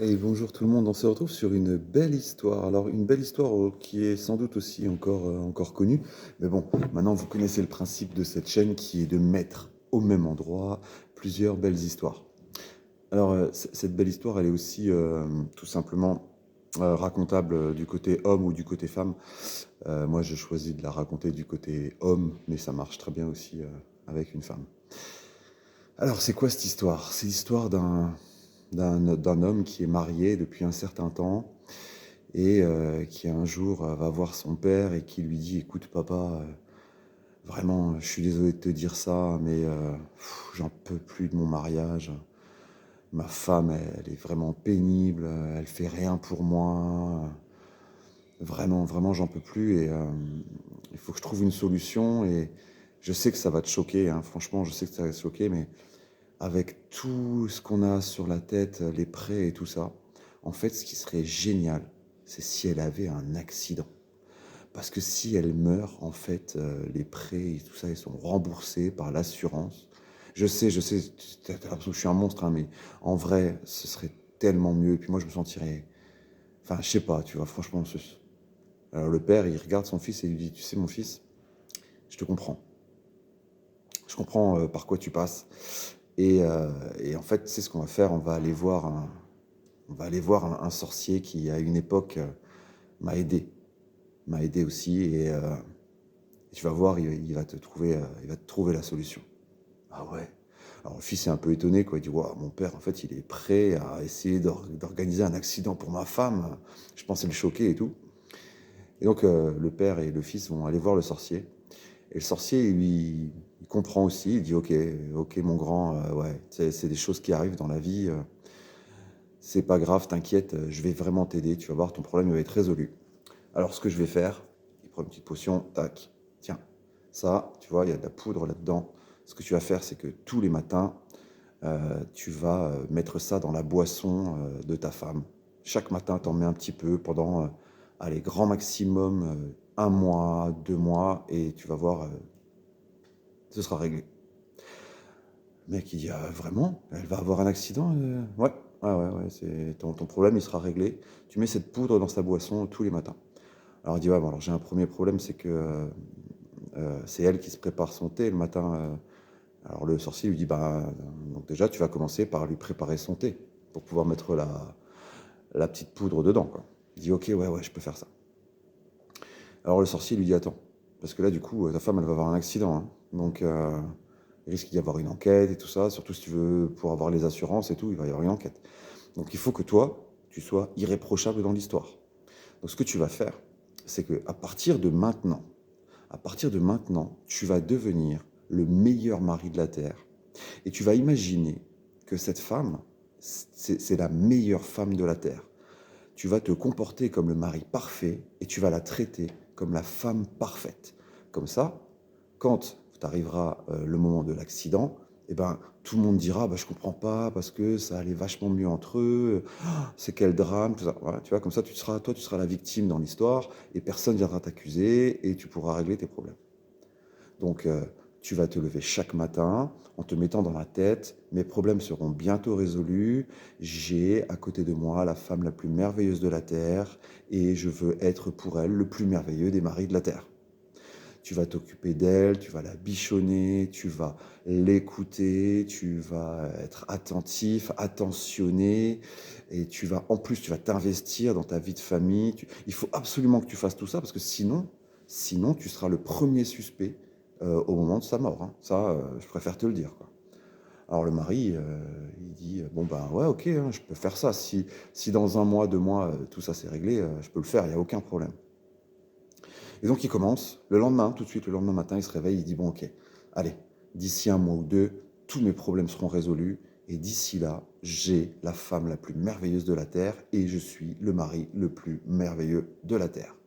Et bonjour tout le monde, on se retrouve sur une belle histoire. Alors une belle histoire qui est sans doute aussi encore connue, mais bon, maintenant vous connaissez le principe de cette chaîne qui est de mettre au même endroit plusieurs belles histoires. Alors cette belle histoire, elle est aussi tout simplement racontable du côté homme ou du côté femme. Moi, je choisis de la raconter du côté homme, mais ça marche très bien aussi avec une femme. Alors c'est quoi cette histoire? C'est l'histoire d'un homme qui est marié depuis un certain temps et qui un jour va voir son père et qui lui dit: «Écoute papa, vraiment je suis désolé de te dire ça, mais j'en peux plus de mon mariage. Ma femme, elle est vraiment pénible, elle fait rien pour moi, vraiment, vraiment j'en peux plus et il faut que je trouve une solution» et je sais que ça va te choquer, hein, franchement je sais que ça va te choquer, mais avec tout ce qu'on a sur la tête, les prêts et tout ça, en fait, ce qui serait génial, c'est si elle avait un accident. Parce que si elle meurt, en fait, les prêts et tout ça, ils sont remboursés par l'assurance. Je sais, tu as l'impression que je suis un monstre, hein, mais en vrai, ce serait tellement mieux. Et puis moi, je me sentirais... Enfin, je sais pas, tu vois, franchement. Alors le père, il regarde son fils et il lui dit: «Tu sais, mon fils, je te comprends. Je comprends par quoi tu passes. Et en fait, c'est ce qu'on va faire, on va aller voir un sorcier qui, à une époque, m'a aidé. M'a aidé aussi et tu vas voir, il va te trouver la solution». Ah ouais? Alors le fils est un peu étonné, quoi. Il dit: «Waouh, mon père, en fait, il est prêt à essayer d'organiser un accident pour ma femme». Je pensais le choquer et tout. Et donc le père et le fils vont aller voir le sorcier. Et le sorcier, il comprend aussi. Il dit: «OK, OK, mon grand, ouais, c'est des choses qui arrivent dans la vie, c'est pas grave, t'inquiète, je vais vraiment t'aider. Tu vas voir, ton problème il va être résolu. Alors ce que je vais faire», il prend une petite potion, tac, tiens, ça, tu vois, il y a de la poudre là-dedans. Ce que tu vas faire, c'est que tous les matins, tu vas mettre ça dans la boisson de ta femme. Chaque matin, tu en mets un petit peu pendant, allez, grand maximum, 1 mois, 2 mois, et tu vas voir, ce sera réglé. Le mec, il dit: «Ah vraiment? Elle va avoir un accident?» «Ouais, ouais, ouais, ouais, c'est ton problème, il sera réglé. Tu mets cette poudre dans sa boisson tous les matins». Alors il dit: «Ouais, bon, alors j'ai un premier problème, c'est que, c'est elle qui se prépare son thé le matin». Alors le sorcier lui dit: «Bah, donc déjà, tu vas commencer par lui préparer son thé pour pouvoir mettre la petite poudre dedans, quoi». Il dit: «OK, ouais, ouais, je peux faire ça». Alors le sorcier lui dit: «Attends, parce que là, du coup, ta femme, elle va avoir un accident, hein, donc il risque d'y avoir une enquête et tout ça, surtout si tu veux pour avoir les assurances et tout, il va y avoir une enquête. Donc il faut que toi, tu sois irréprochable dans l'histoire. Donc ce que tu vas faire, c'est qu'à à partir de maintenant, tu vas devenir le meilleur mari de la terre et tu vas imaginer que cette femme, c'est la meilleure femme de la terre. Tu vas te comporter comme le mari parfait et tu vas la traiter comme la femme parfaite. Comme ça, quand arrivera le moment de l'accident, eh ben, tout le monde dira: «Bah, je comprends pas parce que ça allait vachement mieux entre eux, c'est quel drame», tout ça. Voilà, tu vois? Comme ça, tu seras la victime dans l'histoire et personne viendra t'accuser et tu pourras régler tes problèmes. Donc, tu vas te lever chaque matin en te mettant dans la tête: «Mes problèmes seront bientôt résolus. J'ai à côté de moi la femme la plus merveilleuse de la terre et je veux être pour elle le plus merveilleux des maris de la terre». Tu vas t'occuper d'elle, tu vas la bichonner, tu vas l'écouter, tu vas être attentif, attentionné et en plus, tu vas t'investir dans ta vie de famille. Il faut absolument que tu fasses tout ça parce que sinon tu seras le premier suspect, au moment de sa mort, hein. Ça, je préfère te le dire, quoi. Alors le mari, il dit: «Bon, ben, ouais, OK, hein, je peux faire ça. Si dans 1 mois, 2 mois, tout ça c'est réglé, je peux le faire, il y a aucun problème». Et donc il commence, le lendemain, tout de suite, le lendemain matin, il se réveille, il dit: «Bon, OK, allez, d'ici 1 mois ou 2, tous mes problèmes seront résolus et d'ici là, j'ai la femme la plus merveilleuse de la terre et je suis le mari le plus merveilleux de la terre».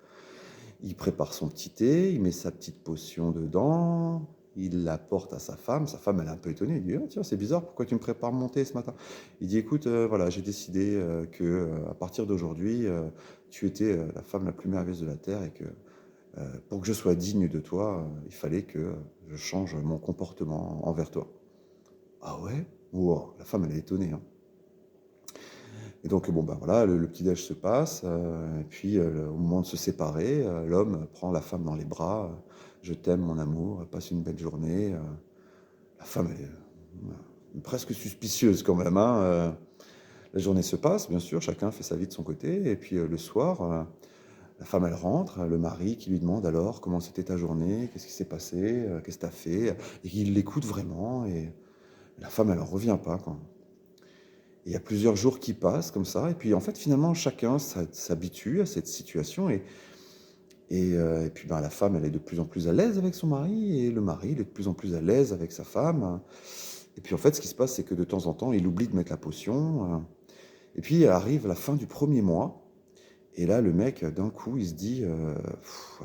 Il prépare son petit thé, il met sa petite potion dedans, il l'apporte à sa femme, elle est un peu étonnée, elle dit: «Ah tiens, c'est bizarre, pourquoi tu me prépares mon thé ce matin?» Il dit: «Écoute, voilà, j'ai décidé, que, à partir d'aujourd'hui, tu étais, la femme la plus merveilleuse de la terre et que pour que je sois digne de toi, il fallait que je change mon comportement envers toi». «Ah ouais?» Waouh, la femme, elle est étonnée, hein. Et donc, bon, ben voilà, le petit-déj se passe, et puis au moment de se séparer, l'homme prend la femme dans les bras, je t'aime, mon amour, passe une belle journée. La femme est presque suspicieuse quand même, hein. La journée se passe, bien sûr, chacun fait sa vie de son côté, et puis le soir, la femme, elle rentre, le mari qui lui demande alors comment c'était ta journée, qu'est-ce qui s'est passé, qu'est-ce que tu as fait, et il l'écoute vraiment, et la femme, elle en revient pas, quoi. Et il y a plusieurs jours qui passent comme ça, et puis en fait, finalement, chacun s'habitue à cette situation, et puis ben, la femme, elle est de plus en plus à l'aise avec son mari, et le mari, il est de plus en plus à l'aise avec sa femme. Et puis en fait, ce qui se passe, c'est que de temps en temps, il oublie de mettre la potion, et puis arrive la fin du premier mois, et là, le mec, d'un coup, il se dit,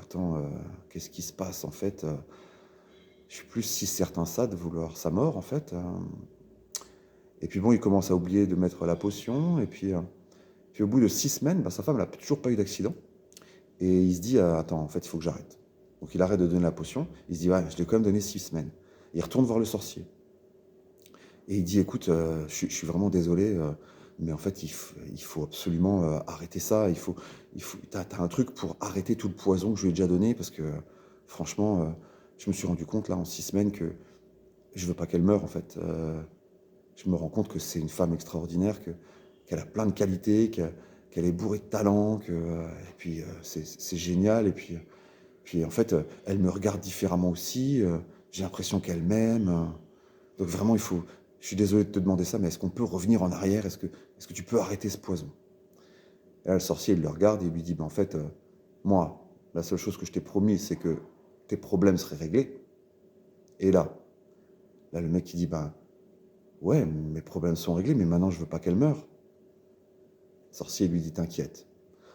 attends, qu'est-ce qui se passe en fait? Je suis plus si certain ça de vouloir sa mort en fait. Et puis bon, il commence à oublier de mettre la potion. Et puis au bout de 6 semaines, bah, sa femme n'a toujours pas eu d'accident. Et il se dit, attends, en fait, il faut que j'arrête. Donc il arrête de donner la potion. Il se dit, ouais, je l'ai quand même donné 6 semaines. Il retourne voir le sorcier. Et il dit, écoute, je suis vraiment désolé, mais en fait, il faut absolument arrêter ça. T'as un truc pour arrêter tout le poison que je lui ai déjà donné, parce que franchement, je me suis rendu compte là en 6 semaines que je veux pas qu'elle meure en fait. Je me rends compte que c'est une femme extraordinaire, qu'elle a plein de qualités, qu'elle est bourrée de talent, et puis c'est génial. Et puis en fait, elle me regarde différemment aussi. J'ai l'impression qu'elle m'aime. Donc vraiment, je suis désolé de te demander ça, mais est-ce qu'on peut revenir en arrière? Est-ce que tu peux arrêter ce poison? Et là, le sorcier, il le regarde et il lui dit, ben, en fait, moi, la seule chose que je t'ai promis, c'est que tes problèmes seraient réglés. Et là, le mec, il dit, ben, ouais, mes problèmes sont réglés, mais maintenant, je veux pas qu'elle meure. Le sorcier lui dit, t'inquiète.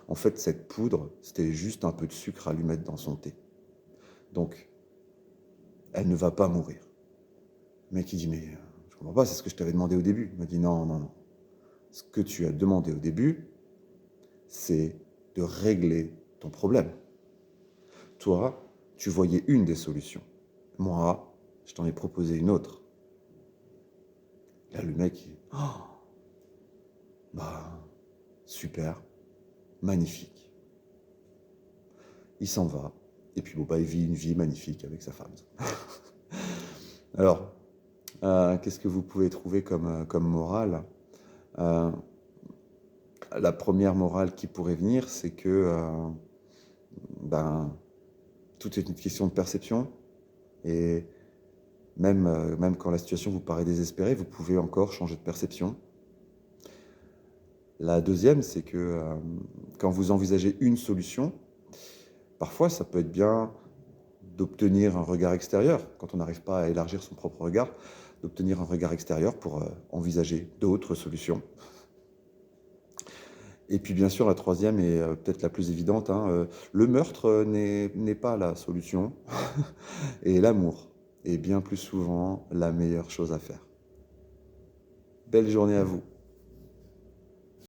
En fait, cette poudre, c'était juste un peu de sucre à lui mettre dans son thé. Donc, elle ne va pas mourir. Le mec, il dit, mais je comprends pas, c'est ce que je t'avais demandé au début. Il m'a dit, non, non, non. Ce que tu as demandé au début, c'est de régler ton problème. Toi, tu voyais une des solutions. Moi, je t'en ai proposé une autre. Là, le mec, oh, bah, super, magnifique. Il s'en va. Et puis, bon, bah, il vit une vie magnifique avec sa femme. Alors, qu'est-ce que vous pouvez trouver comme morale? Euh, la première morale qui pourrait venir, c'est que ben, tout est une question de perception. Et même quand la situation vous paraît désespérée, vous pouvez encore changer de perception. La deuxième, c'est que quand vous envisagez une solution, parfois ça peut être bien d'obtenir un regard extérieur, quand on n'arrive pas à élargir son propre regard, d'obtenir un regard extérieur pour envisager d'autres solutions. Et puis bien sûr, la troisième est peut-être la plus évidente, hein, le meurtre n'est pas la solution, et l'amour est bien plus souvent la meilleure chose à faire. Belle journée à vous.